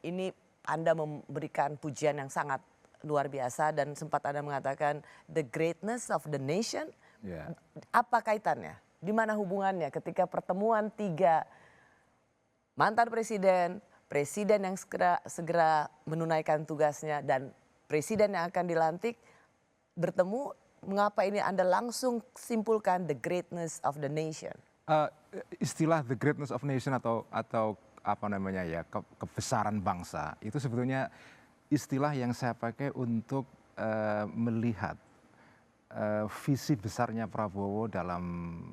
ini Anda memberikan pujian yang sangat luar biasa dan sempat Anda mengatakan the greatness of the nation. Ya. Apa kaitannya? Di mana hubungannya ketika pertemuan tiga mantan presiden, presiden yang segera menunaikan tugasnya dan presiden yang akan dilantik bertemu, mengapa ini Anda langsung simpulkan the greatness of the nation? Istilah the greatness of nation atau apa namanya ya, kebesaran bangsa itu sebetulnya istilah yang saya pakai untuk melihat visi besarnya Prabowo dalam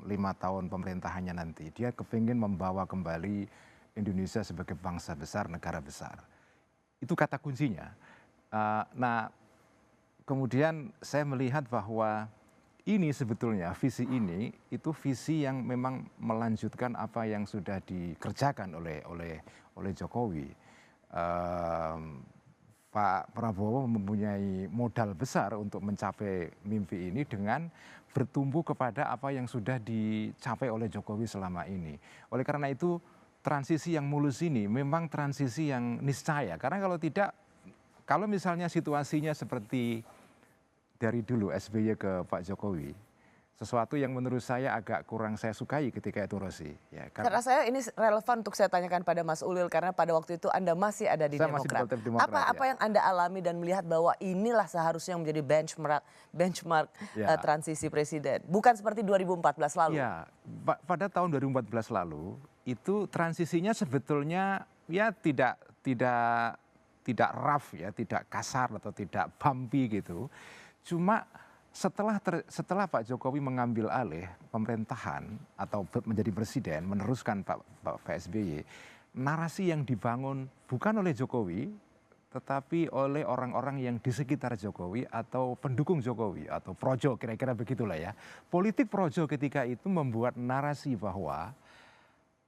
5 tahun pemerintahannya nanti. Dia kepingin membawa kembali Indonesia sebagai bangsa besar, negara besar. Itu kata kuncinya. Nah, kemudian saya melihat bahwa ini sebetulnya visi ini itu visi yang memang melanjutkan apa yang sudah dikerjakan oleh Jokowi. Pak Prabowo mempunyai modal besar untuk mencapai mimpi ini dengan bertumbuh kepada apa yang sudah dicapai oleh Jokowi selama ini. Oleh karena itu transisi yang mulus ini memang transisi yang niscaya. Karena kalau tidak, kalau misalnya situasinya seperti dari dulu SBY ke Pak Jokowi, sesuatu yang menurut saya agak kurang saya sukai ketika itu Rosi. Ya, Karena saya ini relevan untuk saya tanyakan pada Mas Ulil karena pada waktu itu Anda masih ada di Saya masih di Demokrat. Partai Demokrat, Apa yang Anda alami dan melihat bahwa inilah seharusnya menjadi benchmark Ya. transisi presiden, bukan seperti 2014 lalu? Ya, pada tahun 2014 lalu itu transisinya sebetulnya ya tidak rough ya, tidak kasar atau tidak bumpy gitu. Cuma setelah Pak Jokowi mengambil alih pemerintahan atau menjadi presiden, meneruskan Pak SBY, narasi yang dibangun bukan oleh Jokowi, tetapi oleh orang-orang yang di sekitar Jokowi atau pendukung Jokowi atau projo, kira-kira begitulah ya. Politik projo ketika itu membuat narasi bahwa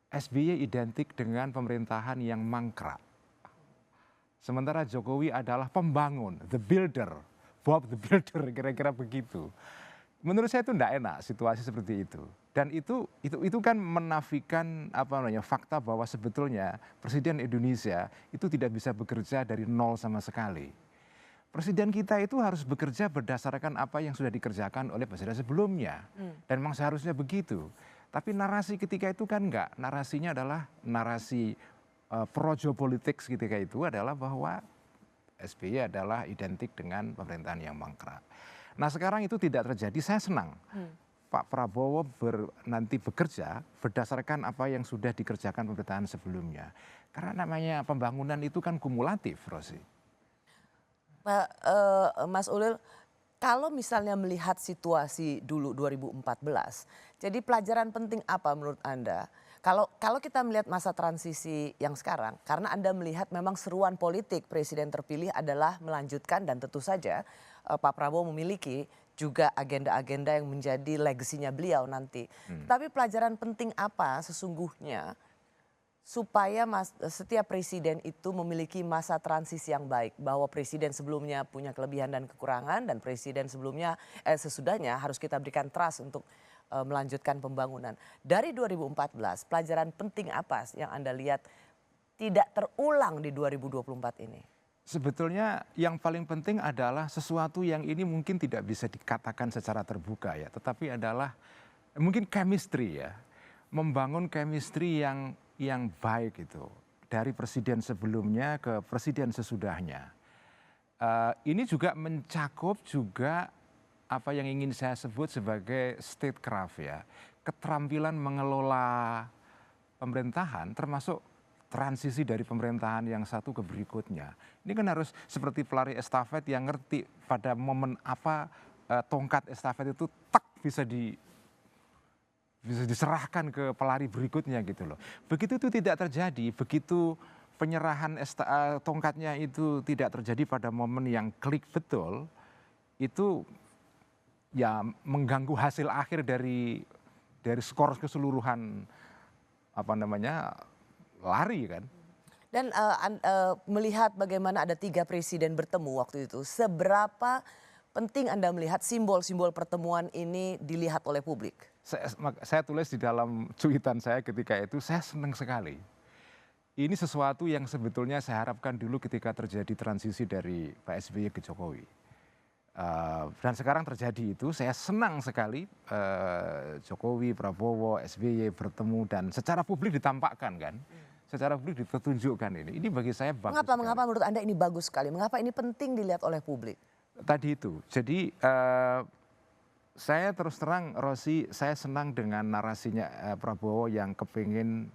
SBY identik dengan pemerintahan yang mangkrak. Sementara Jokowi adalah pembangun, the builder, Bob the Builder, kira-kira begitu. Menurut saya itu tidak enak situasi seperti itu. Dan itu kan menafikan fakta bahwa sebetulnya Presiden Indonesia itu tidak bisa bekerja dari nol sama sekali. Presiden kita itu harus bekerja berdasarkan apa yang sudah dikerjakan oleh presiden sebelumnya. Dan memang seharusnya begitu. Tapi narasi ketika itu kan enggak. Narasinya adalah narasi projo politik ketika itu adalah bahwa SBY adalah identik dengan pemerintahan yang mangkrak. Nah sekarang itu tidak terjadi, saya senang. Pak Prabowo nanti bekerja berdasarkan apa yang sudah dikerjakan pemerintahan sebelumnya. Karena namanya pembangunan itu kan kumulatif, Rosi. Mas Ulil, kalau misalnya melihat situasi dulu 2014, jadi pelajaran penting apa menurut Anda? Kalau kita melihat masa transisi yang sekarang, karena Anda melihat memang seruan politik presiden terpilih adalah melanjutkan dan tentu saja Pak Prabowo memiliki juga agenda-agenda yang menjadi legasinya beliau nanti. Tapi pelajaran penting apa sesungguhnya supaya setiap presiden itu memiliki masa transisi yang baik, bahwa presiden sebelumnya punya kelebihan dan kekurangan dan presiden sesudahnya harus kita berikan trust untuk melanjutkan pembangunan. Dari 2014 pelajaran penting apa yang Anda lihat tidak terulang di 2024 ini? Sebetulnya yang paling penting adalah sesuatu yang ini mungkin tidak bisa dikatakan secara terbuka ya, tetapi adalah mungkin chemistry ya, membangun chemistry yang baik itu dari presiden sebelumnya ke presiden sesudahnya. Ini juga mencakup juga apa yang ingin saya sebut sebagai statecraft ya, keterampilan mengelola pemerintahan termasuk transisi dari pemerintahan yang satu ke berikutnya. Ini kan harus seperti pelari estafet yang ngerti pada momen apa tongkat estafet itu bisa diserahkan ke pelari berikutnya gitu loh. Begitu itu tidak terjadi, begitu penyerahan tongkatnya itu tidak terjadi pada momen yang klik betul, itu ya mengganggu hasil akhir dari skor keseluruhan lari kan. Dan melihat bagaimana ada 3 presiden bertemu waktu itu, seberapa penting Anda melihat simbol-simbol pertemuan ini dilihat oleh publik? Saya tulis di dalam cuitan saya ketika itu, saya senang sekali. ini sesuatu yang sebetulnya saya harapkan dulu ketika terjadi transisi dari Pak SBY ke Jokowi. Dan sekarang terjadi itu, saya senang sekali Jokowi, Prabowo, SBY bertemu dan secara publik ditampakkan kan, secara publik ditunjukkan ini. Ini bagi saya bagus sekali. Mengapa menurut Anda ini bagus sekali? Mengapa ini penting dilihat oleh publik? Tadi itu, jadi saya terus terang Rosi, saya senang dengan narasinya Prabowo yang kepingin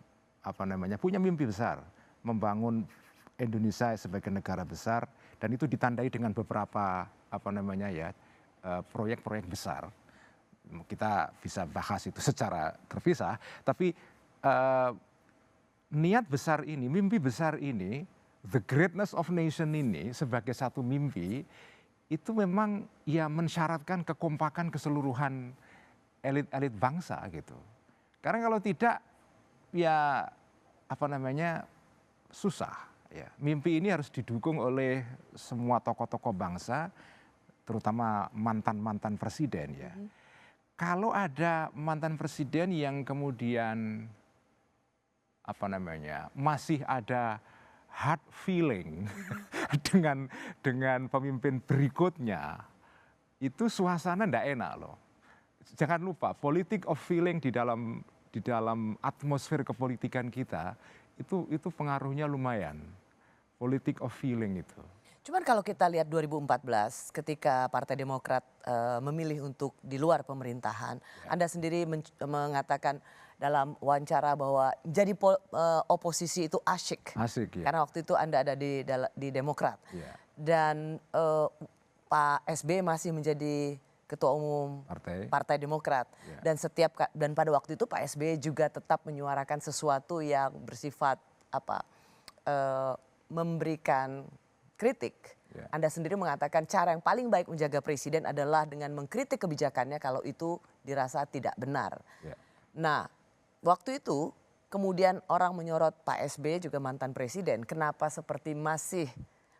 punya mimpi besar, membangun Indonesia sebagai negara besar, dan itu ditandai dengan beberapa proyek-proyek besar. Kita bisa bahas itu secara terpisah, tapi niat besar ini, mimpi besar ini, the greatness of nation ini sebagai satu mimpi, itu memang ya mensyaratkan kekompakan keseluruhan elit-elit bangsa gitu. Karena kalau tidak ya susah ya. Mimpi ini harus didukung oleh semua tokoh-tokoh bangsa, terutama mantan-mantan presiden ya. Kalau ada mantan presiden yang kemudian masih ada hard feeling dengan pemimpin berikutnya, itu suasana ndak enak loh. Jangan lupa politik of feeling di dalam atmosfer kepolitikan kita itu pengaruhnya lumayan. Politik of feeling itu. Cuman kalau kita lihat 2014 ketika Partai Demokrat memilih untuk di luar pemerintahan, Anda sendiri mengatakan dalam wawancara bahwa jadi oposisi itu asyik. Asik ya. Karena waktu itu Anda ada di Demokrat. Ya. Dan Pak SBY masih menjadi ketua umum Partai Demokrat. Ya. Dan pada waktu itu Pak SBY juga tetap menyuarakan sesuatu yang bersifat memberikan kritik. Ya. Anda sendiri mengatakan cara yang paling baik menjaga presiden adalah dengan mengkritik kebijakannya kalau itu dirasa tidak benar. Ya. Nah, waktu itu kemudian orang menyorot Pak SBY juga mantan presiden. Kenapa seperti masih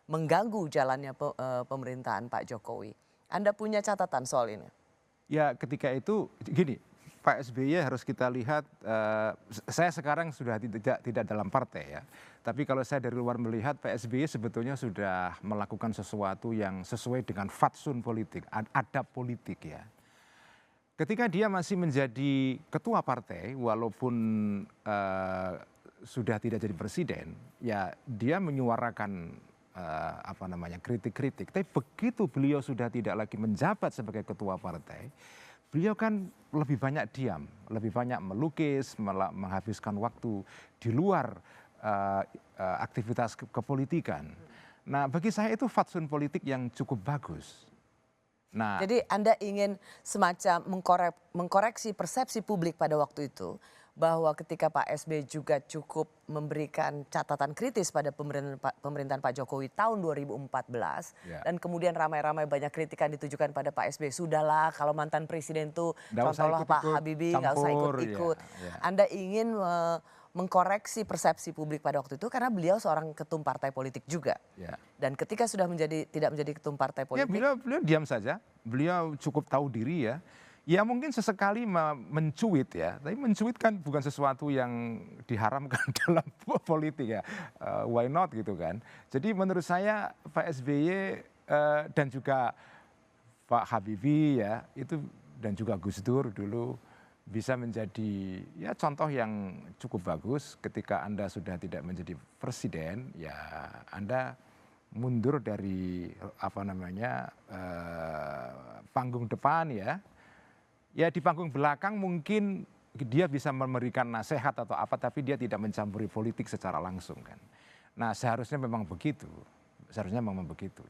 mengganggu jalannya pemerintahan Pak Jokowi? Anda punya catatan soal ini? Ya ketika itu gini, Pak SBY harus kita lihat, saya sekarang sudah tidak dalam partai ya. Tapi kalau saya dari luar melihat Pak SBY sebetulnya sudah melakukan sesuatu yang sesuai dengan fatsun politik, adab politik ya. Ketika dia masih menjadi ketua partai, walaupun sudah tidak jadi presiden, ya dia menyuarakan kritik-kritik. Tapi begitu beliau sudah tidak lagi menjabat sebagai ketua partai, beliau kan lebih banyak diam, lebih banyak melukis, menghabiskan waktu di luar aktivitas kepolitikan. Nah, bagi saya itu fatsun politik yang cukup bagus. Nah, jadi Anda ingin semacam mengkoreksi persepsi publik pada waktu itu bahwa ketika Pak SBY juga cukup memberikan catatan kritis pada pemerintahan Pak Jokowi tahun 2014 dan kemudian ramai-ramai banyak kritikan ditujukan pada Pak SBY. Sudahlah kalau mantan presiden itu contohlah Pak Habibie nggak usah ikut-ikut. Anda ingin mengkoreksi persepsi publik pada waktu itu karena beliau seorang ketum partai politik juga. Dan ketika sudah tidak menjadi ketum partai politik. Ya beliau diam saja, beliau cukup tahu diri ya. Ya mungkin sesekali mencuit ya, tapi mencuit kan bukan sesuatu yang diharamkan dalam politik ya. Why not gitu kan. Jadi menurut saya Pak SBY dan juga Pak Habibie ya itu dan juga Gus Dur dulu bisa menjadi ya contoh yang cukup bagus ketika Anda sudah tidak menjadi presiden ya Anda mundur dari panggung depan ya. Ya di panggung belakang mungkin dia bisa memberikan nasihat atau apa tapi dia tidak mencampuri politik secara langsung kan. Nah seharusnya memang begitu. Seharusnya memang begitu.